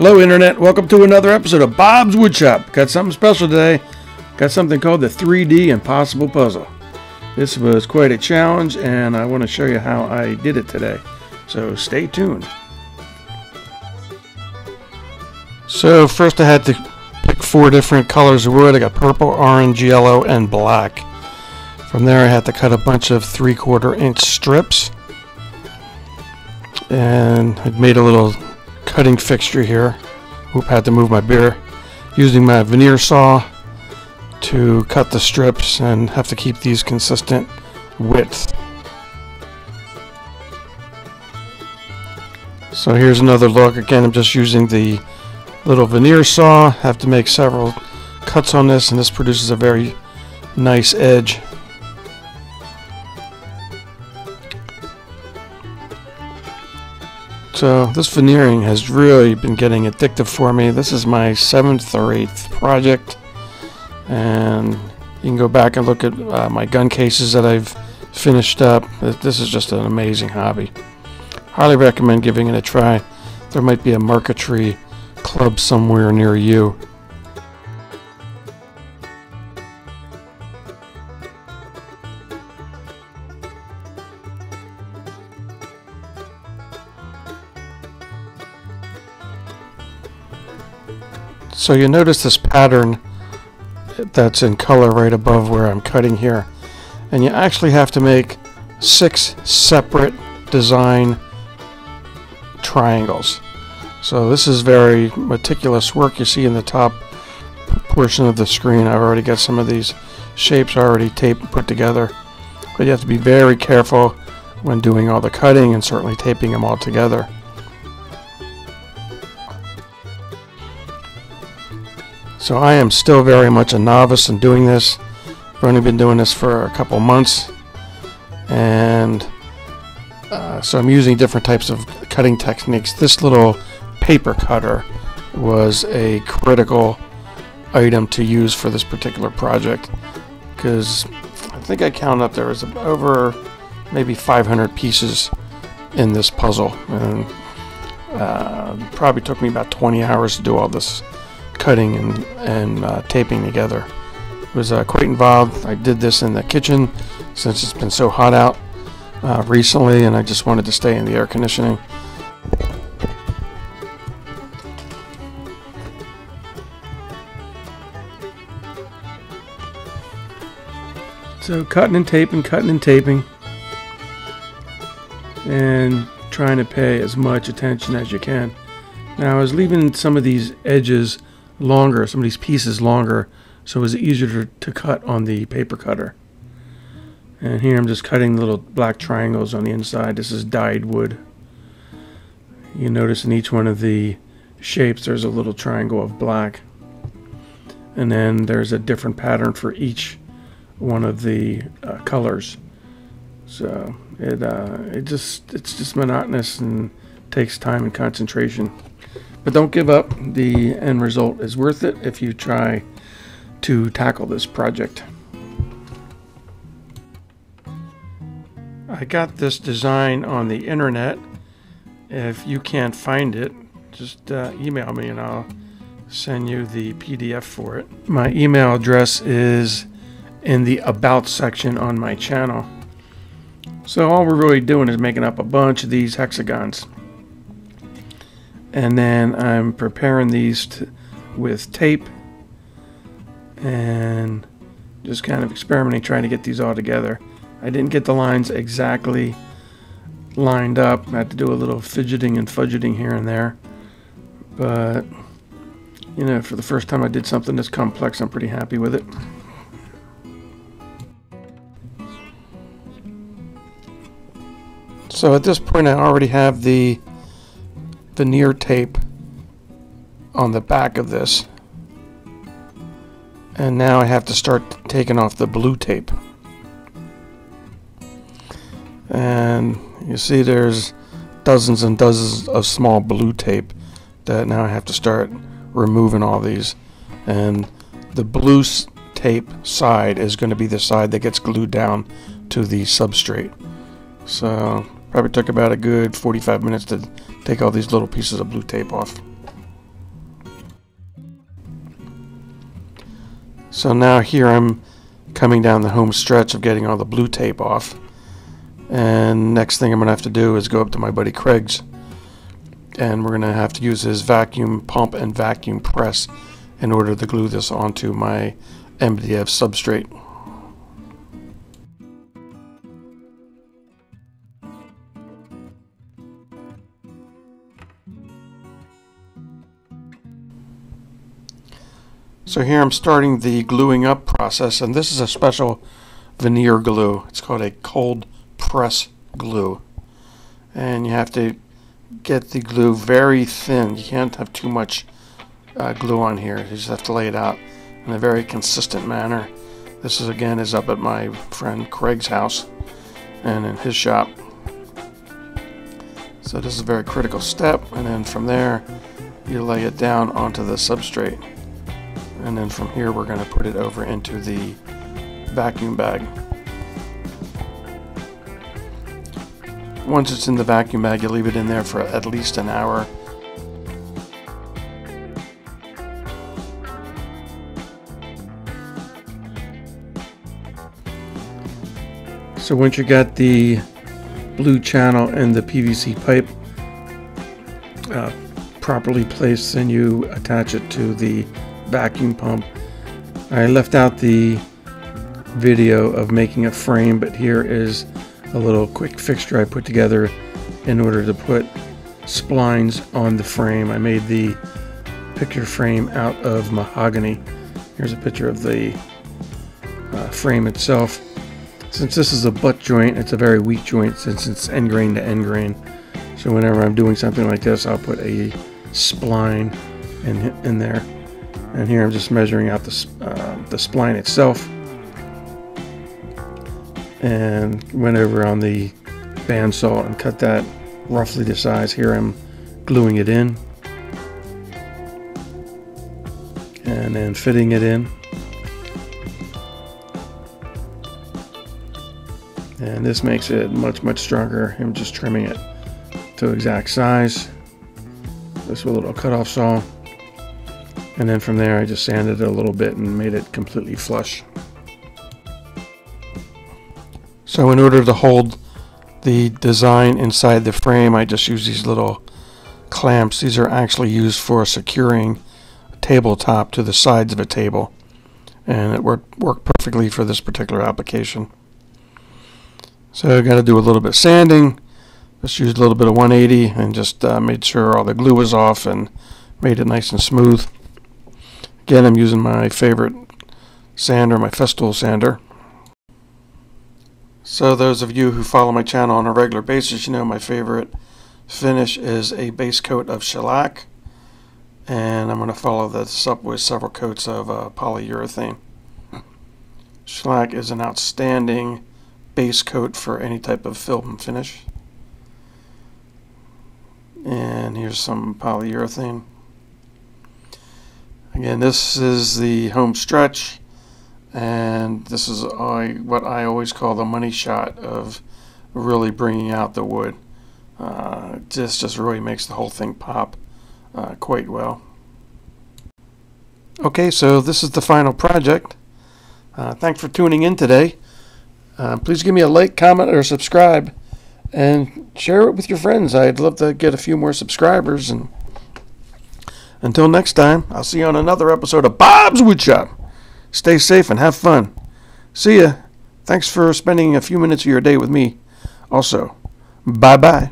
Hello Internet, welcome to another episode of Bob's Woodshop. Got something special today. Got something called the 3D Impossible Puzzle. This was quite a challenge and I want to show you how I did it today. So stay tuned. So first I had to pick 4 different colors of wood. I got purple, orange, yellow, and black. From there I had to cut a bunch of 3/4 inch strips. And I made a little cutting fixture here. Oop, had to move my beer. Using my veneer saw to cut the strips and have to keep these consistent width. So here's another look. Again, I'm just using the little veneer saw. Have to make several cuts on this, and this produces a very nice edge. So this veneering has really been getting addictive for me. This is my 7th or 8th project, and you can go back and look at my gun cases that I've finished up. This is just an amazing hobby. Highly recommend giving it a try. There might be a marquetry club somewhere near you. So you notice this pattern that's in color right above where I'm cutting here, and you actually have to make 6 separate design triangles. So this is very meticulous work. You see in the top portion of the screen I've already got some of these shapes already taped and put together, but you have to be very careful when doing all the cutting and certainly taping them all together. So I am still very much a novice in doing this. I've only been doing this for a couple months, and so I'm using different types of cutting techniques. This little paper cutter was a critical item to use for this particular project, because I think I counted up there was over maybe 500 pieces in this puzzle, and probably took me about 20 hours to do all this cutting and taping together. It was quite involved. I did this in the kitchen since it's been so hot out recently, and I just wanted to stay in the air conditioning. So cutting and taping, and trying to pay as much attention as you can. Now I was leaving some of these edges longer, some of these pieces longer, so it was easier to cut on the paper cutter. And here I'm just cutting little black triangles on the inside. This is dyed wood. You notice in each one of the shapes there's a little triangle of black, and then there's a different pattern for each one of the colors. So it's just monotonous and takes time and concentration. But don't give up. The end result is worth it if you try to tackle this project. I got this design on the internet. If you can't find it, just email me and I'll send you the PDF for it. My email address is in the About section on my channel. So all we're really doing is making up a bunch of these hexagons. And then I'm preparing these with tape and just kind of experimenting, trying to get these all together. I didn't get the lines exactly lined up. I had to do a little fidgeting and fudgeting here and there. But, you know, for the first time I did something this complex, I'm pretty happy with it. So at this point I already have the veneer tape on the back of this, and now I have to start taking off the blue tape. And you see there's dozens and dozens of small blue tape that now I have to start removing all these, and the blue tape side is going to be the side that gets glued down to the substrate. So probably took about a good 45 minutes to take all these little pieces of blue tape off. So now here I'm coming down the home stretch of getting all the blue tape off. And next thing I'm going to have to do is go up to my buddy Craig's. And we're going to have to use his vacuum pump and vacuum press in order to glue this onto my MDF substrate. So here I'm starting the gluing up process, and this is a special veneer glue. It's called a cold press glue. And you have to get the glue very thin. You can't have too much glue on here. You just have to lay it out in a very consistent manner. This is again is up at my friend Craig's house and in his shop. So this is a very critical step, and then from there you lay it down onto the substrate. And then from here we're going to put it over into the vacuum bag. Once it's in the vacuum bag, you leave it in there for at least an hour. So once you got the blue channel and the PVC pipe properly placed, then you attach it to the vacuum pump. I left out the video of making a frame, but here is a little quick fixture I put together in order to put splines on the frame. I made the picture frame out of mahogany. Here's a picture of the frame itself. Since this is a butt joint, it's a very weak joint since it's end grain to end grain. So whenever I'm doing something like this, I'll put a spline in there. And here I'm just measuring out the spline itself, and went over on the bandsaw and cut that roughly to size. Here I'm gluing it in and then fitting it in, and this makes it much stronger. I'm just trimming it to exact size. This with a little cutoff saw. And then from there I just sanded it a little bit and made it completely flush. So in order to hold the design inside the frame, I just use these little clamps. These are actually used for securing a tabletop to the sides of a table. And it worked perfectly for this particular application. So I got to do a little bit of sanding. Just used a little bit of 180 and just made sure all the glue was off and made it nice and smooth. Again, I'm using my favorite sander, my Festool sander. So those of you who follow my channel on a regular basis, you know my favorite finish is a base coat of shellac. And I'm going to follow this up with several coats of polyurethane. Shellac is an outstanding base coat for any type of film finish. And here's some polyurethane. Again, this is the home stretch, and this is what I always call the money shot of really bringing out the wood. This just really makes the whole thing pop quite well. Okay, so this is the final project. Thanks for tuning in today. Please give me a like, comment, or subscribe, and share it with your friends. I'd love to get a few more subscribers. And until next time, I'll see you on another episode of Bob's Woodshop. Stay safe and have fun. See ya. Thanks for spending a few minutes of your day with me. Also, bye-bye.